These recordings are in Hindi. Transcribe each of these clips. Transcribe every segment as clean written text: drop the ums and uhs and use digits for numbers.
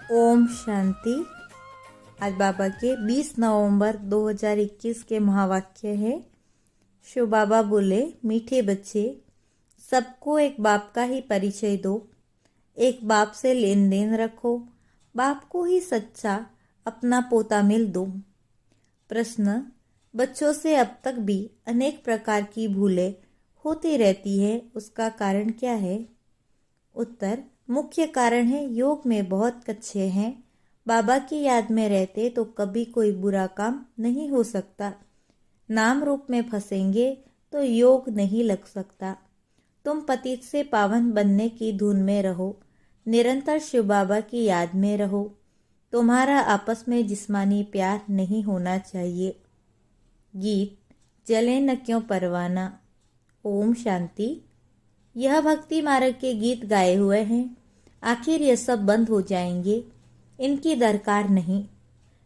ओम शांति। आज बाबा के 20 नवंबर 2021 के महावाक्य है। शिव बाबा बोले, मीठे बच्चे, सबको एक बाप का ही परिचय दो, एक बाप से लेन देन रखो, बाप को ही सच्चा अपना पोता मिल दो। प्रश्न, बच्चों से अब तक भी अनेक प्रकार की भूलें होती रहती है, उसका कारण क्या है? उत्तर, मुख्य कारण है योग में बहुत कच्चे हैं। बाबा की याद में रहते तो कभी कोई बुरा काम नहीं हो सकता। नाम रूप में फंसेंगे तो योग नहीं लग सकता। तुम पतित से पावन बनने की धुन में रहो, निरंतर शिव बाबा की याद में रहो। तुम्हारा आपस में जिस्मानी प्यार नहीं होना चाहिए। गीत जले न क्यों परवाना। ओम शांति। यह भक्ति मार्ग के गीत गाए हुए हैं। आखिर ये सब बंद हो जाएंगे, इनकी दरकार नहीं।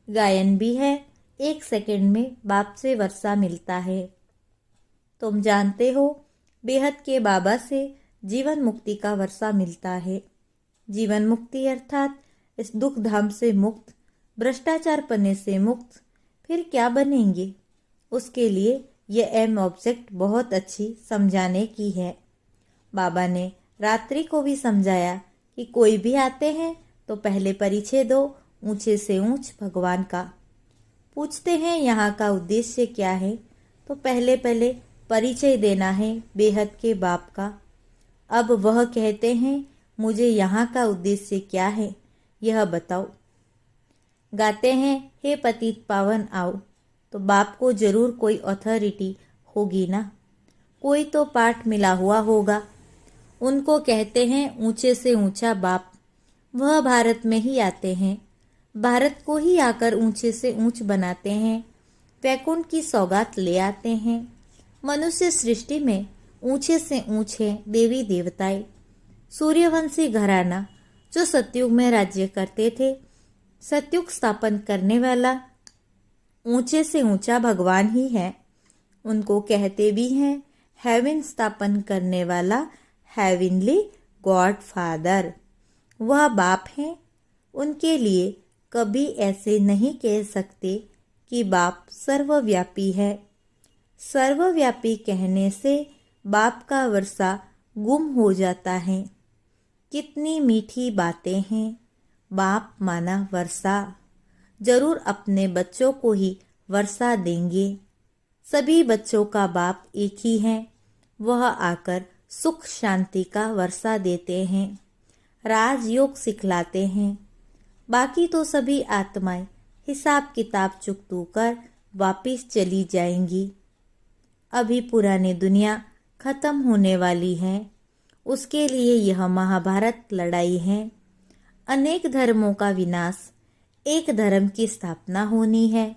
गायन भी है, 1 सेकंड में बाप से वर्षा मिलता है। तुम जानते हो, बेहद के बाबा से जीवन मुक्ति का वर्षा मिलता है। जीवन मुक्ति अर्थात इस दुख धाम से मुक्त, भ्रष्टाचार पने से मुक्त। फिर क्या बनेंगे? उसके लिए ये एम ऑब्जेक्ट बहुत अच्छी समझाने की है। बाबा ने रात्रि को भी समझाया कि कोई भी आते हैं तो पहले परिचय दो ऊंचे से ऊंच भगवान का। पूछते हैं यहाँ का उद्देश्य क्या है, तो पहले परिचय देना है बेहद के बाप का। अब वह कहते हैं, मुझे यहाँ का उद्देश्य क्या है यह बताओ। गाते हैं, हे पतित पावन आओ, तो बाप को जरूर कोई अथॉरिटी होगी ना, कोई तो पाठ मिला हुआ होगा। उनको कहते हैं ऊंचे से ऊंचा बाप। वह भारत में ही आते हैं, भारत को ही आकर ऊंचे से ऊंच बनाते हैं, वैकुंठ की सौगात ले आते हैं। मनुष्य सृष्टि में ऊंचे से ऊंचे देवी देवताएं, सूर्यवंशी घराना जो सतयुग में राज्य करते थे, सतयुग स्थापन करने वाला ऊंचे से ऊंचा भगवान ही है। उनको कहते भी हैं हेवन स्थापन करने वाला, हेवनली गॉड फादर। वह बाप हैं। उनके लिए कभी ऐसे नहीं कह सकते कि बाप सर्वव्यापी है। सर्वव्यापी कहने से बाप का वर्षा गुम हो जाता है। कितनी मीठी बातें हैं। बाप माना वर्षा। जरूर अपने बच्चों को ही वर्षा देंगे। सभी बच्चों का बाप एक ही है। वह आकर सुख शांति का वर्षा देते हैं, राजयोग सिखलाते हैं। बाकी तो सभी आत्माएं हिसाब किताब चुकतू कर वापिस चली जाएंगी। अभी पुरानी दुनिया खत्म होने वाली है, उसके लिए यह महाभारत लड़ाई है। अनेक धर्मों का विनाश, एक धर्म की स्थापना होनी है।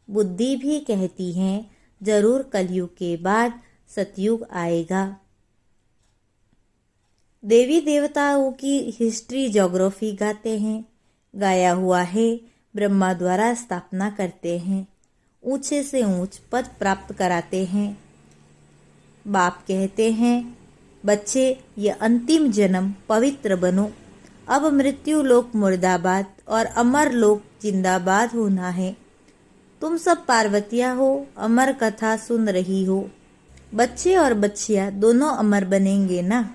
बुद्धि भी कहती है जरूर कलयुग के बाद सतयुग आएगा। देवी देवताओं की हिस्ट्री ज्योग्राफी गाते हैं। गाया हुआ है, ब्रह्मा द्वारा स्थापना करते हैं, ऊंचे से ऊंच पद प्राप्त कराते हैं। बाप कहते हैं, बच्चे ये अंतिम जन्म पवित्र बनो। अब मृत्यु लोक मुर्दाबाद और अमर लोक जिंदाबाद होना है। तुम सब पार्वतियां हो, अमर कथा सुन रही हो। बच्चे और बच्चियां दोनों अमर बनेंगे ना।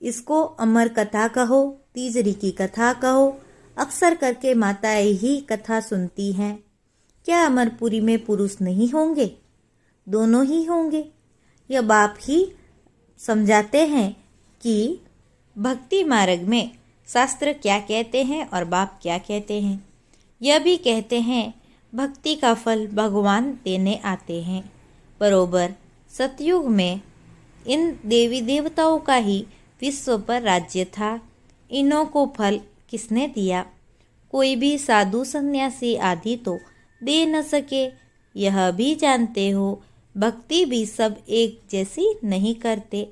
इसको अमर कथा कहो, तीजरी की कथा कहो। अक्सर करके माताएं ही कथा सुनती हैं। क्या अमरपुरी में पुरुष नहीं होंगे? दोनों ही होंगे। यह बाप ही समझाते हैं कि भक्ति मार्ग में शास्त्र क्या कहते हैं और बाप क्या कहते हैं। यह भी कहते हैं भक्ति का फल भगवान देने आते हैं। बरोबर सतयुग में इन देवी देवताओं का ही विश्व पर राज्य था। इन्हों को फल किसने दिया? कोई भी साधु सन्यासी आदि तो दे न सके। यह भी जानते हो, भक्ति भी सब एक जैसी नहीं करते।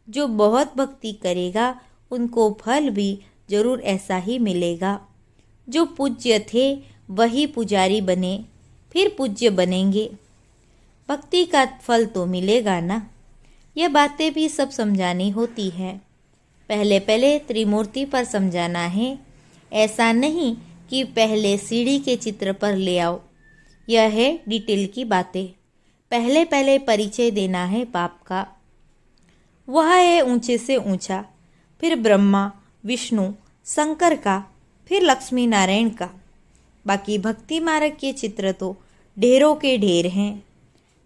जो बहुत भक्ति करेगा उनको फल भी जरूर ऐसा ही मिलेगा। जो पूज्य थे वही पुजारी बने, फिर पूज्य बनेंगे। भक्ति का फल तो मिलेगा ना। यह बातें भी सब समझानी होती है। पहले त्रिमूर्ति पर समझाना है। ऐसा नहीं कि पहले सीढ़ी के चित्र पर ले आओ। यह है डिटेल की बातें। पहले पहले परिचय देना है बाप का। वह है ऊंचे से ऊंचा, फिर ब्रह्मा, विष्णु, शंकर का, फिर लक्ष्मी नारायण का। बाकी भक्ति मार्ग के चित्र तो ढेरों के ढेर हैं।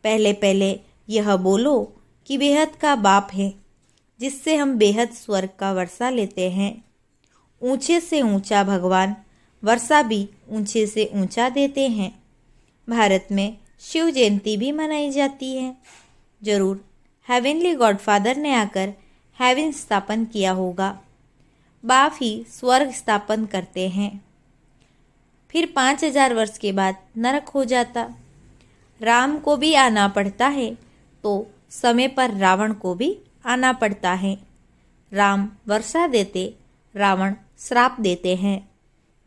पहले पहले यह बोलो कि बेहद का बाप है, जिससे हम बेहद स्वर्ग का वर्षा लेते हैं। ऊंचे से ऊंचा भगवान वर्षा भी ऊंचे से ऊंचा देते हैं। भारत में शिव जयंती भी मनाई जाती है। जरूर हेवनली गॉडफादर ने आकर हेवन स्थापन किया होगा। बाप ही स्वर्ग स्थापन करते हैं। फिर 5000 वर्ष के बाद नरक हो जाता। राम को भी आना पड़ता है तो समय पर रावण को भी आना पड़ता है। राम वर्षा देते, रावण श्राप देते हैं।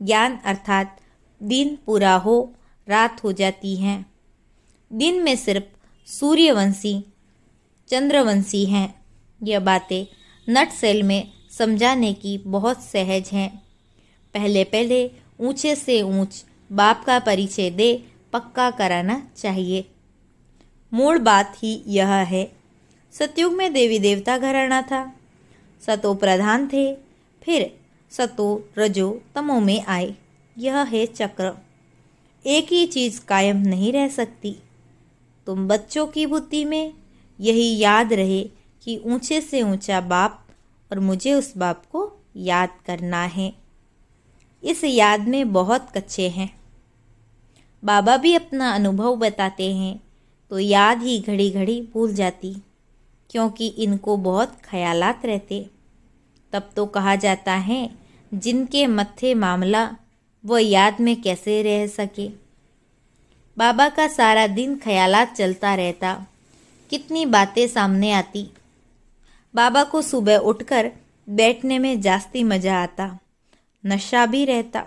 ज्ञान अर्थात दिन पूरा हो, रात हो जाती है। दिन में सिर्फ सूर्यवंशी, चंद्रवंशी हैं। यह बातें नट सेल में समझाने की बहुत सहज हैं। पहले पहले ऊंचे से ऊंच बाप का परिचय दे पक्का कराना चाहिए। मूल बात ही यह है। सतयुग में देवी देवता घराना था। सतो प्रधान थे, फिर सतो रजो तमो में आए। यह है चक्र। एक ही चीज कायम नहीं रह सकती। तुम बच्चों की बुद्धि में यही याद रहे कि ऊंचे से ऊंचा बाप, और मुझे उस बाप को याद करना है। इस याद में बहुत कच्चे हैं। बाबा भी अपना अनुभव बताते हैं तो याद ही घड़ी घड़ी भूल जाती, क्योंकि इनको बहुत ख्यालात रहते। तब तो कहा जाता है जिनके मत्थे मामला वो याद में कैसे रह सके। बाबा का सारा दिन ख्यालात चलता रहता। कितनी बातें सामने आती। बाबा को सुबह उठकर बैठने में जास्ती मजा आता, नशा भी रहता।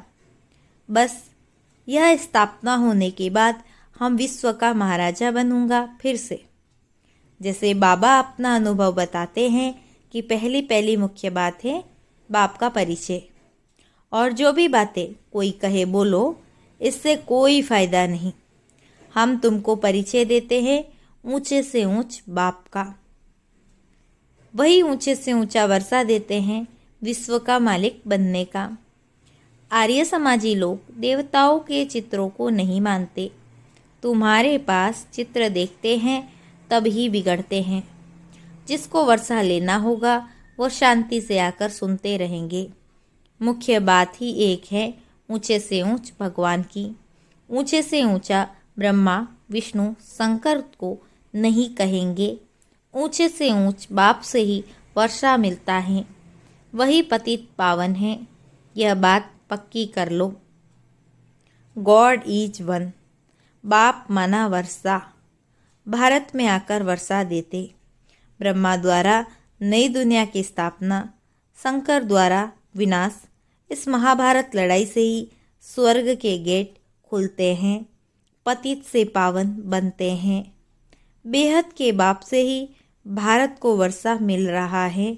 बस यह स्थापना होने के बाद हम विश्व का महाराजा बनूंगा फिर से। जैसे बाबा अपना अनुभव बताते हैं कि पहली पहली मुख्य बात है बाप का परिचय। और जो भी बातें कोई कहे बोलो, इससे कोई फायदा नहीं। हम तुमको परिचय देते हैं ऊंचे से ऊंच बाप का। वही ऊंचे से ऊंचा वर्षा देते हैं विश्व का मालिक बनने का। आर्य समाजी लोग देवताओं के चित्रों को नहीं मानते। तुम्हारे पास चित्र देखते हैं तब ही बिगड़ते हैं। जिसको वर्षा लेना होगा वो शांति से आकर सुनते रहेंगे। मुख्य बात ही एक है ऊंचे से ऊंच भगवान की। ऊंचे से ऊंचा ब्रह्मा, विष्णु, शंकर को नहीं कहेंगे। ऊंचे से ऊंच बाप से ही वर्षा मिलता है। वही पतित पावन है। यह बात पक्की कर लो। God is one. बाप माना वर्षा। भारत में आकर वर्षा देते। ब्रह्मा द्वारा नई दुनिया की स्थापना, शंकर द्वारा विनाश। इस महाभारत लड़ाई से ही स्वर्ग के गेट खुलते हैं, पतित से पावन बनते हैं। बेहद के बाप से ही भारत को वर्षा मिल रहा है।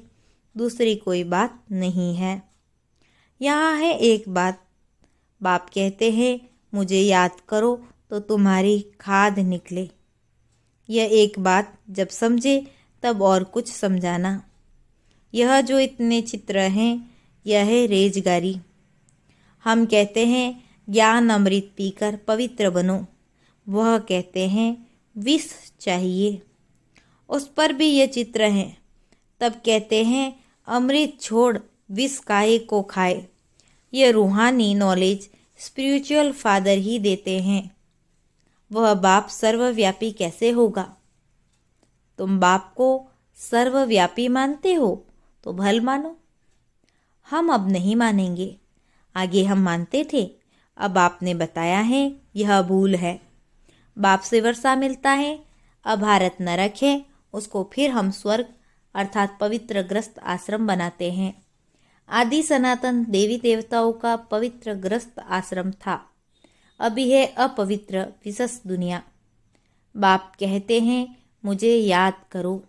दूसरी कोई बात नहीं है। यहाँ है एक बात। बाप कहते हैं मुझे याद करो तो तुम्हारी खाद निकले। यह एक बात जब समझे तब और कुछ समझाना। यह जो इतने चित्र हैं यह है रेजगारी। हम कहते हैं ज्ञान अमृत पीकर पवित्र बनो। वह कहते हैं विष चाहिए। उस पर भी ये चित्र हैं। तब कहते हैं अमृत छोड़ विष काहे को खाए। ये रूहानी नॉलेज स्पिरिचुअल फादर ही देते हैं। वह बाप सर्वव्यापी कैसे होगा? तुम बाप को सर्वव्यापी मानते हो तो भल मानो। हम अब नहीं मानेंगे। आगे हम मानते थे, अब आपने बताया है यह भूल है। बाप से वर्षा मिलता है। अब भारत नरक है, उसको फिर हम स्वर्ग अर्थात पवित्र ग्रस्त आश्रम बनाते हैं। आदि सनातन देवी देवताओं का पवित्र ग्रस्त आश्रम था। अभी है अपवित्र विशेष दुनिया। बाप कहते हैं मुझे याद करो।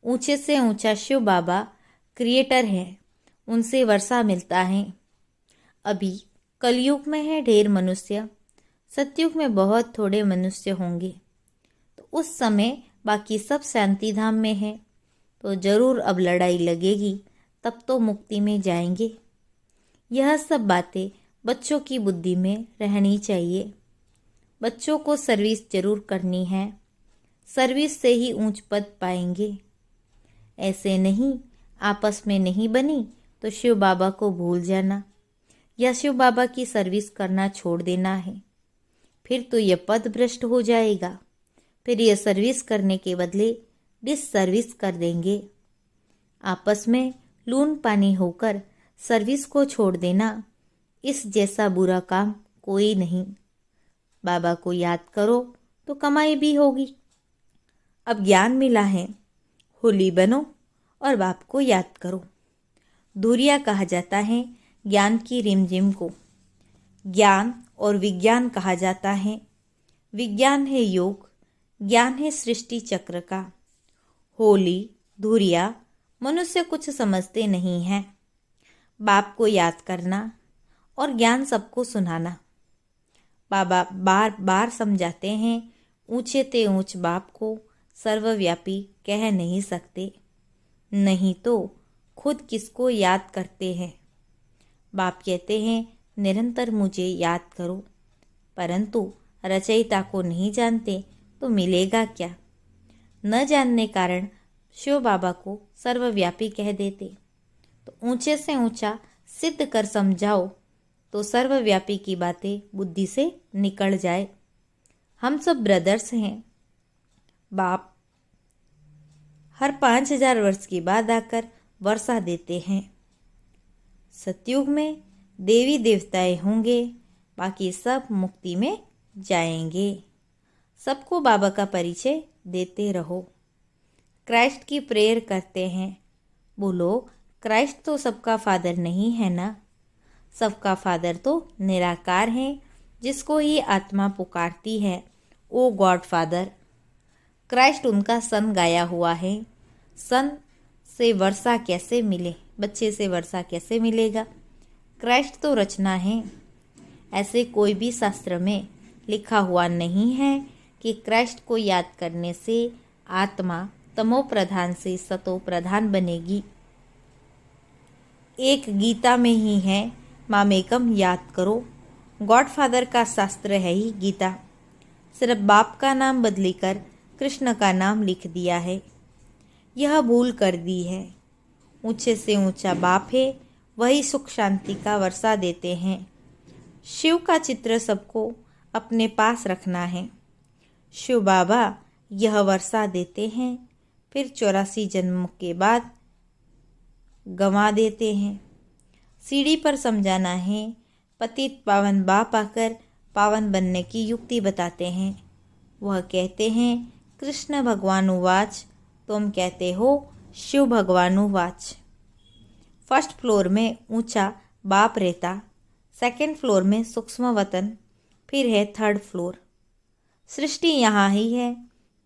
ऊंचे से ऊंचा शिव बाबा क्रिएटर है, उनसे वर्षा मिलता है। अभी कलयुग में है ढेर मनुष्य, सतयुग में बहुत थोड़े मनुष्य होंगे। तो उस समय बाकी सब शांति धाम में है, तो जरूर अब लड़ाई लगेगी, तब तो मुक्ति में जाएंगे। यह सब बातें बच्चों की बुद्धि में रहनी चाहिए। बच्चों को सर्विस जरूर करनी है, सर्विस से ही ऊंच पद पाएंगे। ऐसे नहीं, आपस में नहीं बनी तो शिव बाबा को भूल जाना या शिव बाबा की सर्विस करना छोड़ देना है। फिर तो यह पद भ्रष्ट हो जाएगा, फिर यह सर्विस करने के बदले डिस सर्विस कर देंगे। आपस में लून पानी होकर सर्विस को छोड़ देना, इस जैसा बुरा काम कोई नहीं। बाबा को याद करो तो कमाई भी होगी। अब ज्ञान मिला है, होली बनो और बाप को याद करो। धुरिया कहा जाता है ज्ञान की रिमझिम को। ज्ञान और विज्ञान कहा जाता है। विज्ञान है योग, ज्ञान है सृष्टि चक्र का। होली धुरिया मनुष्य कुछ समझते नहीं है। बाप को याद करना और ज्ञान सबको सुनाना। बाबा बार बार समझाते हैं, ऊंचे ते ऊंच बाप को सर्वव्यापी कह नहीं सकते, नहीं तो खुद किसको याद करते हैं। बाप कहते हैं निरंतर मुझे याद करो, परंतु रचयिता को नहीं जानते तो मिलेगा क्या। न जानने कारण शिव बाबा को सर्वव्यापी कह देते। तो ऊंचे से ऊंचा सिद्ध कर समझाओ तो सर्वव्यापी की बातें बुद्धि से निकल जाए। हम सब ब्रदर्स हैं। बाप हर 5000 वर्ष के बाद आकर वर्षा देते हैं। सतयुग में देवी देवताएं होंगे, बाकी सब मुक्ति में जाएंगे। सबको बाबा का परिचय देते रहो। क्राइस्ट की प्रेयर करते हैं, बोलो क्राइस्ट तो सबका फादर नहीं है ना। सबका फादर तो निराकार है, जिसको ही आत्मा पुकारती है, ओ गॉड फादर। क्राइस्ट उनका सन गाया हुआ है। सन से वर्षा कैसे मिले, बच्चे से वर्षा कैसे मिलेगा। क्राइस्ट तो रचना है। ऐसे कोई भी शास्त्र में लिखा हुआ नहीं है कि क्राइस्ट को याद करने से आत्मा तमो प्रधान से सतो प्रधान बनेगी। एक गीता में ही है, मामेकम याद करो। गॉड फादर का शास्त्र है ही गीता। सिर्फ बाप का नाम बदली कर कृष्ण का नाम लिख दिया है, यह भूल कर दी है। ऊंचे से ऊंचा बाप है, वही सुख शांति का वर्षा देते हैं। शिव का चित्र सबको अपने पास रखना है। शिव बाबा यह वर्षा देते हैं, फिर 84 जन्मों के बाद गंवा देते हैं। सीढ़ी पर समझाना है। पतित पावन बाप आकर पावन बनने की युक्ति बताते हैं। वह कहते हैं कृष्ण भगवानुवाच, तुम कहते हो शिव भगवानुवाच। फर्स्ट फ्लोर में ऊंचा बाप रहता, सेकंड फ्लोर में सूक्ष्म वतन, फिर है थर्ड फ्लोर। सृष्टि यहाँ ही है,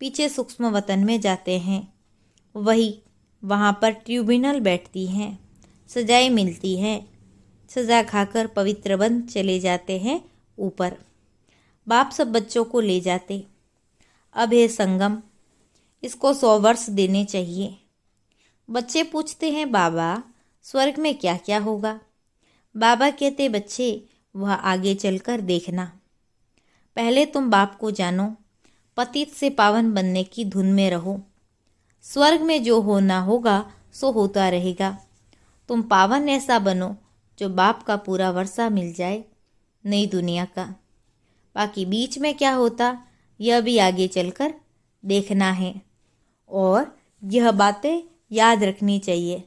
पीछे सूक्ष्म वतन में जाते हैं। वही वहाँ पर ट्रिब्यूनल बैठती हैं, सजाएं मिलती हैं। सजा खाकर पवित्र बन चले जाते हैं ऊपर। बाप सब बच्चों को ले जाते। अब है संगम, इसको 100 वर्ष देने चाहिए। बच्चे पूछते हैं बाबा स्वर्ग में क्या क्या होगा। बाबा कहते बच्चे वह आगे चलकर देखना, पहले तुम बाप को जानो, पतित से पावन बनने की धुन में रहो। स्वर्ग में जो होना होगा सो होता रहेगा। तुम पावन ऐसा बनो जो बाप का पूरा वर्षा मिल जाए, नई दुनिया का। बाकी बीच में क्या होता यह भी आगे चलकर देखना है। और यह बातें याद रखनी चाहिए।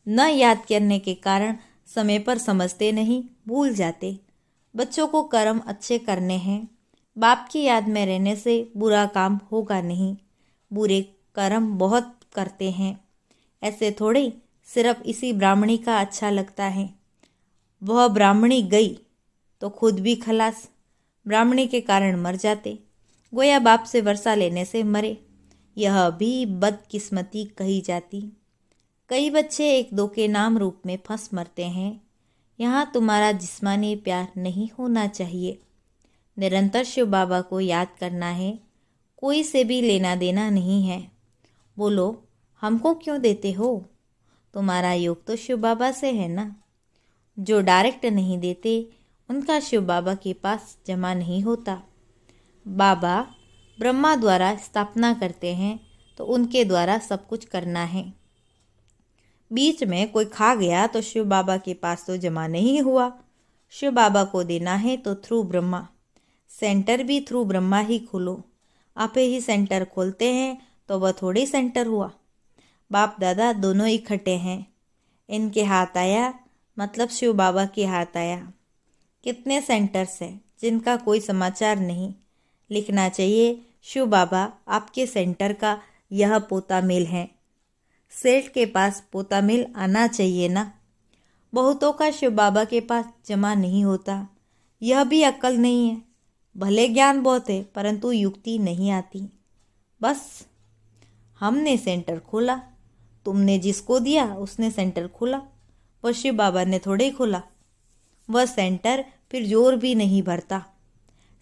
न याद करने के कारण समय पर समझते नहीं, भूल जाते। बच्चों को कर्म अच्छे करने हैं। बाप की याद में रहने से बुरा काम होगा नहीं। बुरे कर्म बहुत करते हैं। ऐसे थोड़े सिर्फ इसी ब्राह्मणी का अच्छा लगता है। वह ब्राह्मणी गई तो खुद भी खलास, ब्राह्मणी के कारण मर जाते, गोया बाप से वर्षा लेने से मरे। यह भी बदकिस्मती कही जाती। कई बच्चे एक दो के नाम रूप में फंस मरते हैं। यहाँ तुम्हारा जिस्मानी प्यार नहीं होना चाहिए। निरंतर शिव बाबा को याद करना है, कोई से भी लेना देना नहीं है। बोलो, हमको क्यों देते हो? तुम्हारा योग तो शिव बाबा से है ना। जो डायरेक्ट नहीं देते उनका शिव बाबा के पास जमा नहीं होता। बाबा ब्रह्मा द्वारा स्थापना करते हैं तो उनके द्वारा सब कुछ करना है। बीच में कोई खा गया तो शिव बाबा के पास तो जमा नहीं हुआ। शिव बाबा को देना है तो थ्रू ब्रह्मा। सेंटर भी थ्रू ब्रह्मा ही खोलो। आप ही सेंटर खोलते हैं तो वह थोड़ी सेंटर हुआ। बाप दादा दोनों इकट्ठे हैं। इनके हाथ आया मतलब शिव बाबा के हाथ आया। कितने सेंटर्स हैं जिनका कोई समाचार नहीं। लिखना चाहिए, शिव बाबा आपके सेंटर का यह पोता मिल है। सेठ के पास पोता मिल आना चाहिए ना। बहुतों का शिव बाबा के पास जमा नहीं होता। यह भी अक्ल नहीं है। भले ज्ञान बहुत है परंतु युक्ति नहीं आती। बस हमने सेंटर खोला, तुमने जिसको दिया उसने सेंटर खोला। वह शिव बाबा ने थोड़े ही खोला। वह सेंटर फिर जोर भी नहीं भरता।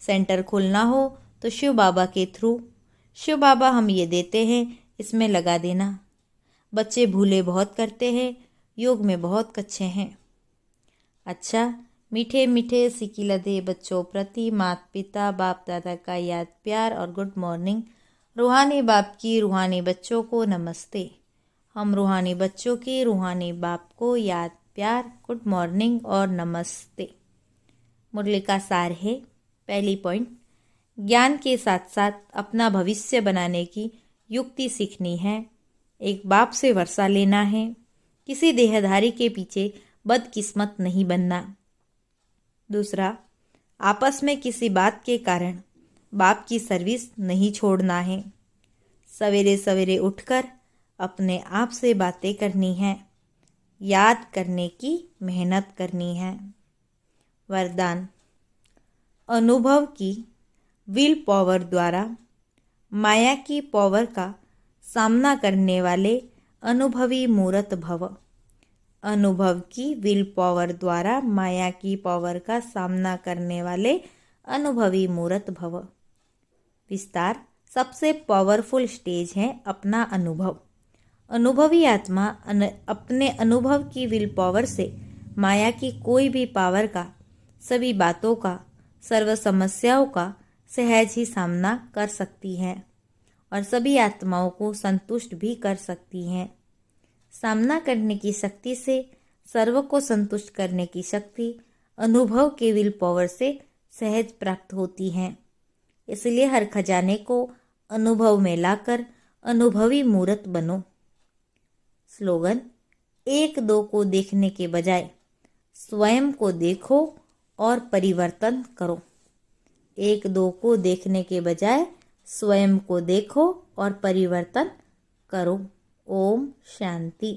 सेंटर खोलना हो तो शिव बाबा के थ्रू। शिव बाबा हम ये देते हैं, इसमें लगा देना। बच्चे भूले बहुत करते हैं, योग में बहुत कच्चे हैं। अच्छा, मीठे मीठे सिकिलदे बच्चों प्रति माता पिता बाप दादा का याद प्यार और गुड मॉर्निंग। रूहानी बाप की रूहानी बच्चों को नमस्ते। हम रूहानी बच्चों की रूहानी बाप को याद प्यार गुड मॉर्निंग और नमस्ते। मुरली का सार है। पहली पॉइंट, ज्ञान के साथ साथ अपना भविष्य बनाने की युक्ति सीखनी है। एक बाप से वर्षा लेना है। किसी देहधारी के पीछे बदकिस्मत नहीं बनना। दूसरा, आपस में किसी बात के कारण बाप की सर्विस नहीं छोड़ना है। सवेरे सवेरे उठकर अपने आप से बातें करनी है। याद करने की मेहनत करनी है। वरदान, अनुभव की विल पावर द्वारा माया की पावर का सामना करने वाले अनुभवी मूर्त भव। अनुभव की विल पावर द्वारा माया की पावर का सामना करने वाले अनुभवी मूर्त भव। विस्तार, सबसे पावरफुल स्टेज है अपना अनुभव। अनुभवी आत्मा अपने अनुभव की विल पावर से माया की कोई भी पावर का, सभी बातों का, सर्व समस्याओं का सहज ही सामना कर सकती है और सभी आत्माओं को संतुष्ट भी कर सकती है। सामना करने की शक्ति से सर्व को संतुष्ट करने की शक्ति अनुभव के विल पावर से सहज प्राप्त होती है। इसलिए हर खजाने को अनुभव में लाकर अनुभवी मूर्त बनो। स्लोगन, एक दो को देखने के बजाय स्वयं को देखो और परिवर्तन करो। एक दो को देखने के बजाय स्वयं को देखो और परिवर्तन करो। ओम शांति।